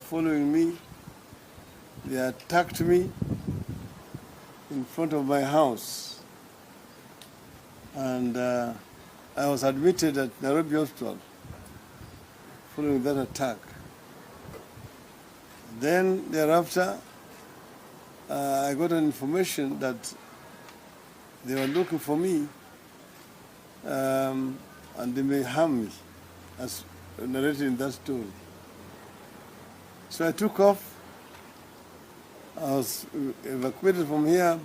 following me. They attacked me in front of my house. And I was admitted at Nairobi Hospital following that attack. Then thereafter, I got an information that they were looking for me and they may harm me, as narrated in that story. So I took off. I was evacuated from here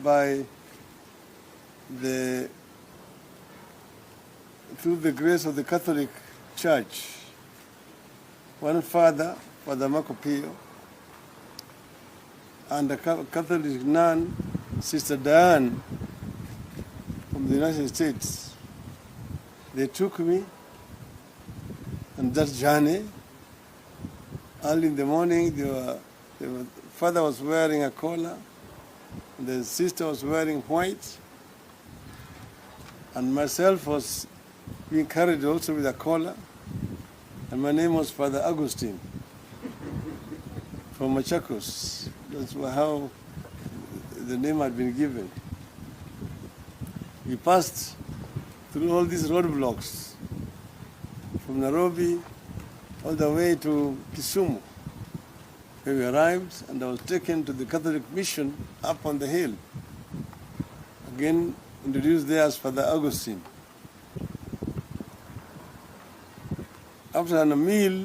through the grace of the Catholic Church. One father, Father Marco Pio, and a Catholic nun, Sister Diane, from the United States. They took me on that journey. Early in the morning, father was wearing a collar, and the sister was wearing white, and myself was being carried also with a collar, and my name was Father Augustine from Machakos. That's how the name had been given. We passed through all these roadblocks from Nairobi all the way to Kisumu, where we arrived, and I was taken to the Catholic mission up on the hill. Again, introduced there as Father Augustine. After a meal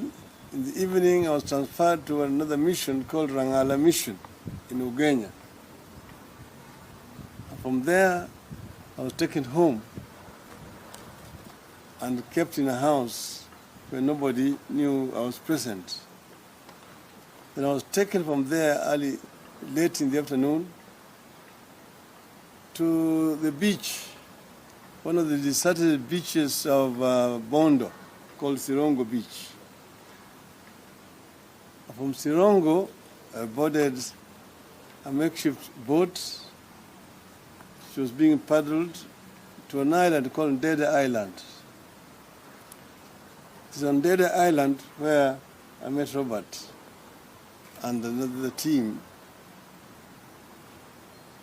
in the evening, I was transferred to another mission called Rangala Mission in Ugenya. And from there, I was taken home and kept in a house where nobody knew I was present. Then I was taken from there late in the afternoon to the beach, one of the deserted beaches of Bondo, called Sirongo Beach. From Sirongo, I boarded a makeshift boat. She was being paddled to an island called Dede Island. It's on Dede Island where I met Robert and the team.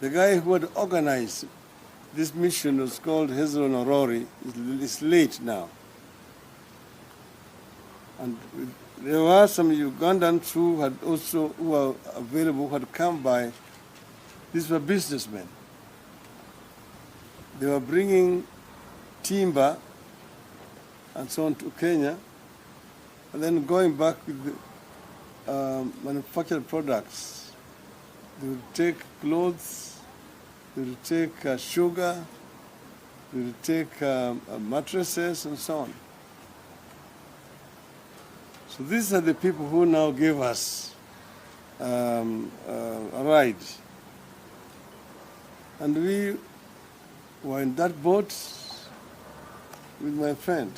The guy who had organized this mission was called Hezron Orori. He's late now. And there were some Ugandans who were available, who had come by. These were businessmen. They were bringing timber and so on to Kenya, and then going back with the manufactured products. They would take clothes, they would take sugar, they would take mattresses and so on. So these are the people who now gave us a ride. And we were in that boat with my friend.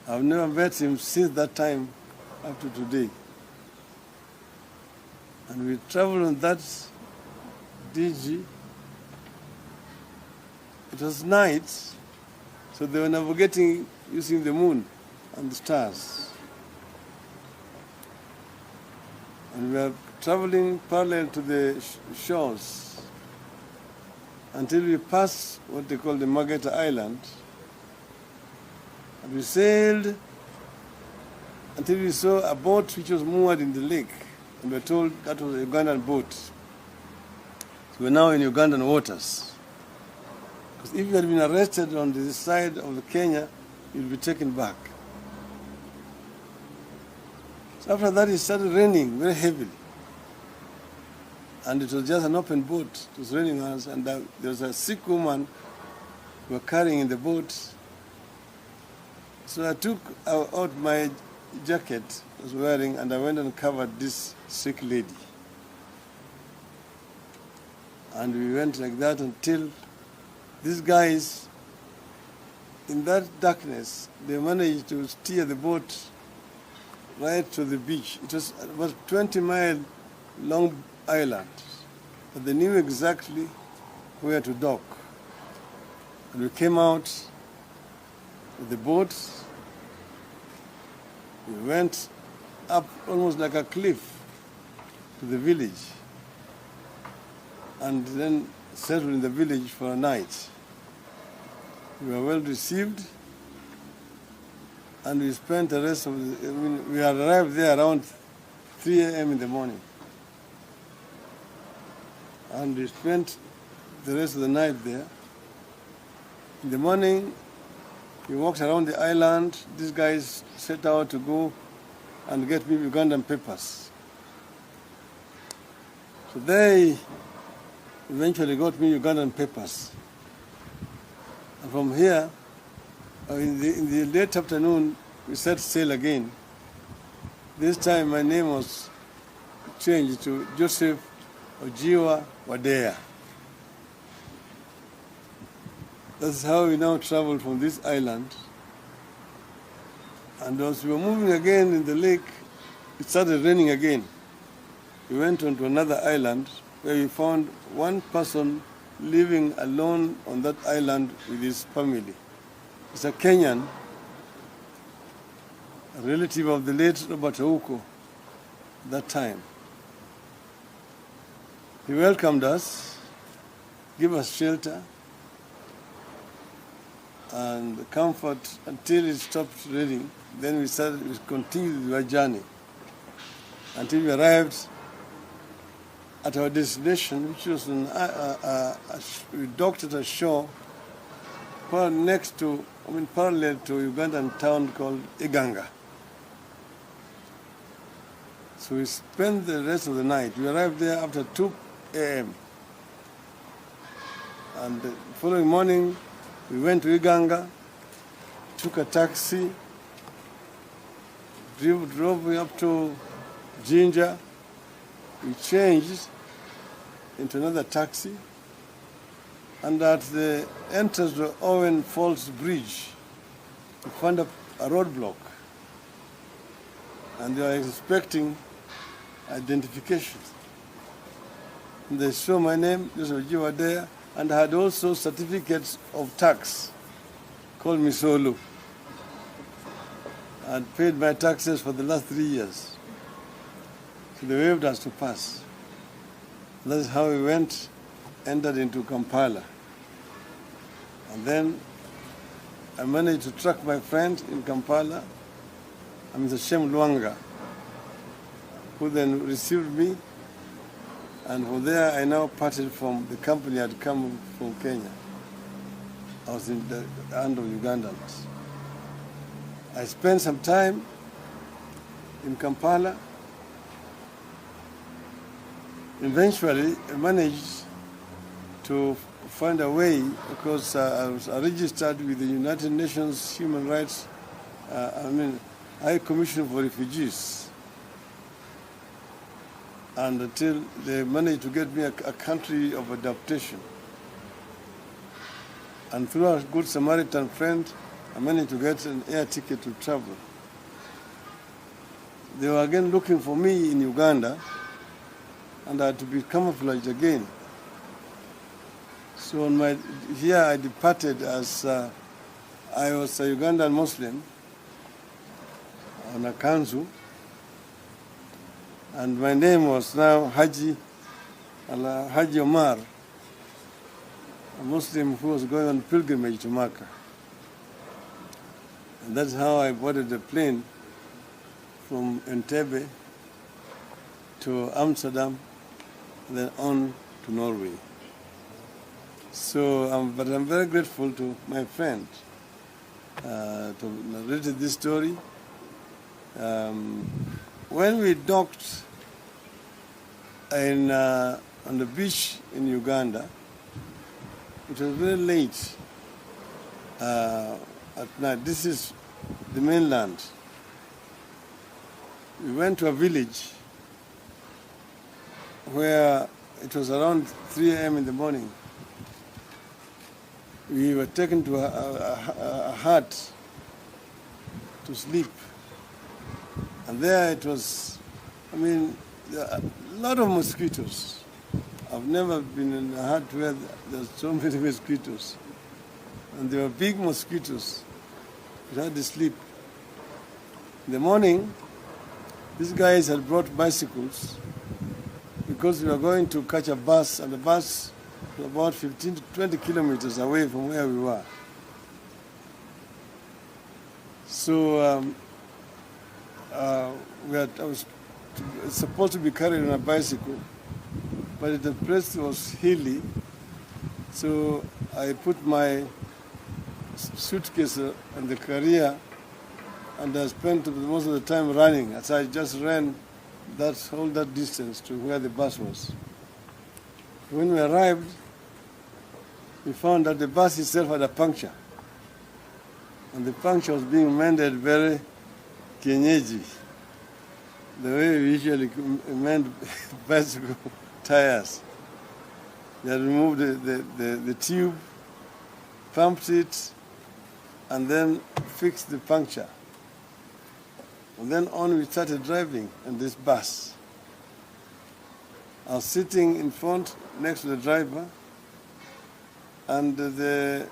I've never met him since that time up to today. And we traveled on that DG. It was night, so they were navigating using the moon and the stars. And we are traveling parallel to the shores until we passed what they call the Mageta Island. And we sailed until we saw a boat which was moored in the lake. And we were told that was a Ugandan boat. So we're now in Ugandan waters. Because if you had been arrested on the side of Kenya, you'd be taken back. So after that, it started raining very heavily. And it was just an open boat. It was raining on us, and there was a sick woman we were carrying in the boat. So I took out my jacket I was wearing, and I went and covered this sick lady. And we went like that until these guys, in that darkness, they managed to steer the boat right to the beach. It was about 20-mile long island, but they knew exactly where to dock. And we came out with the boat. We went up almost like a cliff to the village, and then settled in the village for a night. We were well received, and we spent the rest of the, we arrived there around 3 a.m. in the morning. And we spent the rest of the night there. In the morning, we walked around the island. These guys set out to go and get me Ugandan papers. So they eventually got me Ugandan papers. And from here, in the late afternoon, we set sail again. This time my name was changed to Joseph Ojiwa Wadea. That's how we now traveled from this island. And as we were moving again in the lake, it started raining again. We went on to another island where we found one person living alone on that island with his family. It's a Kenyan, a relative of the late Robert Ouko at that time. He welcomed us, gave us shelter and comfort until it stopped raining. Then we continued our journey until we arrived at our destination, which was we docked at a shore parallel to Ugandan town called Iganga. So we spent the rest of the night. We arrived there after 2 a.m. And the following morning, we went to Iganga, took a taxi, drove up to Jinja. We changed into another taxi, and at the entrance to Owen Falls Bridge, we found a roadblock, and they were expecting identification. And they saw my name, Joseph Ojiwa there, and I had also certificates of tax called Misolu. I had paid my taxes for the last 3 years. So they waved us to pass. That's how we entered into Kampala. And then I managed to track my friend in Kampala, Mr. Shem Luanga, who then received me. And from there, I now parted from the company I had come from Kenya. I was in the hand of Ugandans. I spent some time in Kampala. Eventually, I managed to find a way because I was registered with the United Nations Human Rights, High Commission for Refugees. And until they managed to get me a country of adaptation. And through a good Samaritan friend, I managed to get an air ticket to travel. They were again looking for me in Uganda, and I had to be camouflaged again. So here I departed as I was a Ugandan Muslim on a council, and my name was now Haji Omar, a Muslim who was going on pilgrimage to Mecca. And that's how I boarded the plane from Entebbe to Amsterdam, and then on to Norway. So, but I'm very grateful to my friend to narrate this story. When we docked on the beach in Uganda, it was very late at night. This is the mainland. We went to a village where it was around 3 a.m. in the morning. We were taken to a hut to sleep. And there it was, there are a lot of mosquitoes. I've never been in a hut where there's so many mosquitoes. And they were big mosquitoes. We had to sleep. In the morning, These guys had brought bicycles because we were going to catch a bus, and the bus was about 15 to 20 kilometers away from where we were. So I was supposed to be carried on a bicycle, but the place was hilly, so I put my suitcase on the carrier, and I spent most of the time running, as I just ran all that distance to where the bus was. When we arrived, we found that the bus itself had a puncture, and the puncture was being mended very kienyeji, the way we usually mend bicycle tires. They had removed the tube, pumped it, and then fixed the puncture. And then on we started driving in this bus. I was sitting in front next to the driver, and the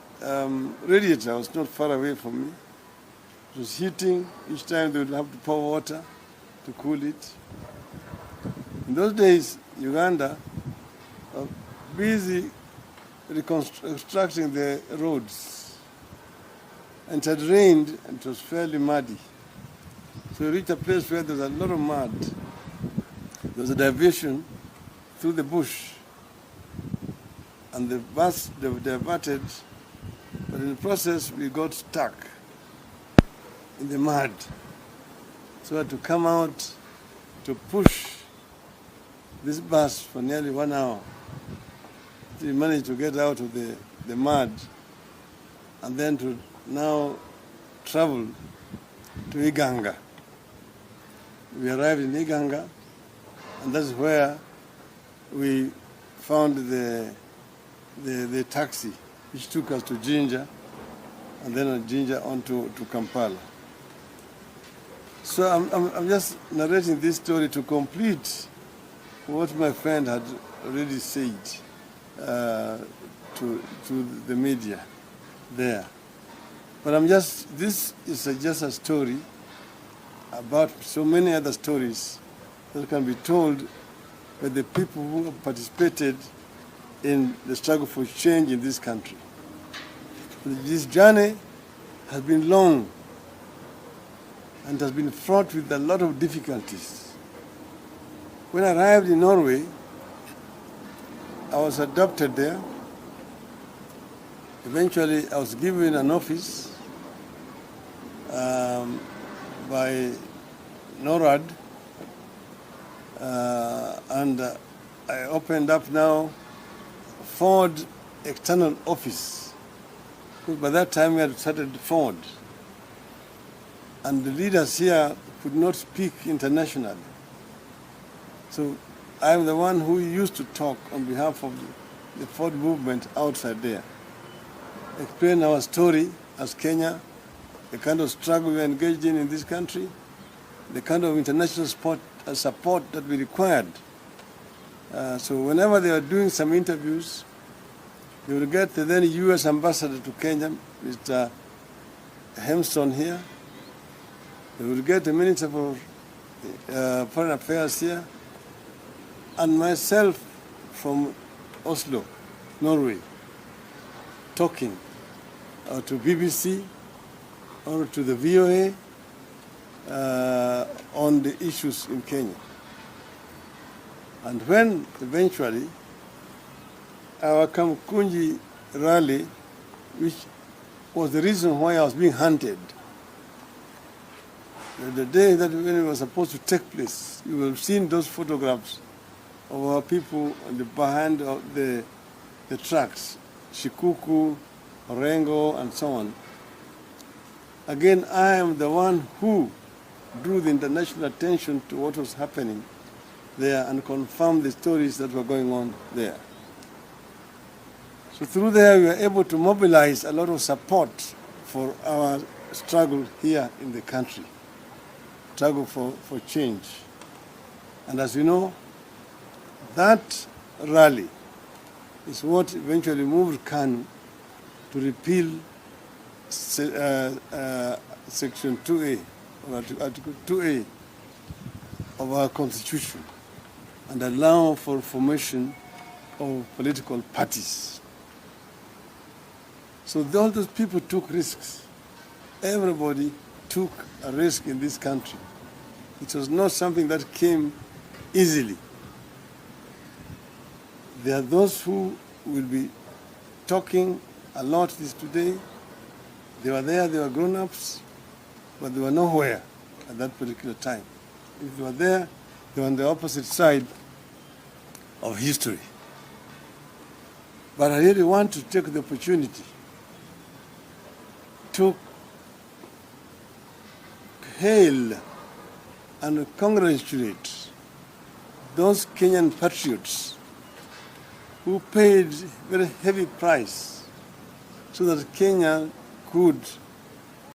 radiator was not far away from me. It was heating. Each time they would have to pour water to cool it. In those days, Uganda was busy reconstructing the roads. And it had rained, and it was fairly muddy. So we reached a place where there was a lot of mud. There was a diversion through the bush, and the bus diverted, but in the process we got stuck in the mud. So we had to come out to push this bus for nearly 1 hour. We managed to get out of the mud, and then to now travel to Iganga. We arrived in Iganga, and that's where we found the taxi, which took us to Jinja, and then on Jinja on to Kampala. So I'm just narrating this story to complete what my friend had already said to the media there. But this is just a story about so many other stories that can be told by the people who have participated in the struggle for change in this country. This journey has been long and has been fraught with a lot of difficulties. When I arrived in Norway, I was adopted there. Eventually, I was given an office by NORAD, and I opened up now Ford external office. Because by that time we had started Ford, and the leaders here could not speak internationally. So I'm the one who used to talk on behalf of the Ford movement outside there, explain our story as Kenya, the kind of struggle we are engaged in this country, the kind of international support that we required. So whenever they were doing some interviews, they would get the then U.S. ambassador to Kenya, Mr. Hemston here. They would get the Minister for Foreign Affairs here, and myself from Oslo, Norway, talking to BBC or to the VOA on the issues in Kenya. And when eventually our Kamkunji rally, which was the reason why I was being hunted, the day that when it was supposed to take place, you will have seen those photographs of our people behind the trucks, Shikuku, Orengo, and so on. Again, I am the one who drew the international attention to what was happening there and confirmed the stories that were going on there. So through there, we were able to mobilize a lot of support for our struggle here in the country, struggle for change. And as you know, that rally is what eventually moved KANU to repeal Section 2A, or Article 2A of our constitution and allow for formation of political parties. So all those people took risks. Everybody took a risk in this country. It was not something that came easily. There are those who will be talking a lot today. They were there, they were grown-ups, but they were nowhere at that particular time. If they were there, they were on the opposite side of history. But I really want to take the opportunity to hail and congratulate those Kenyan patriots who paid very heavy price so that Kenya could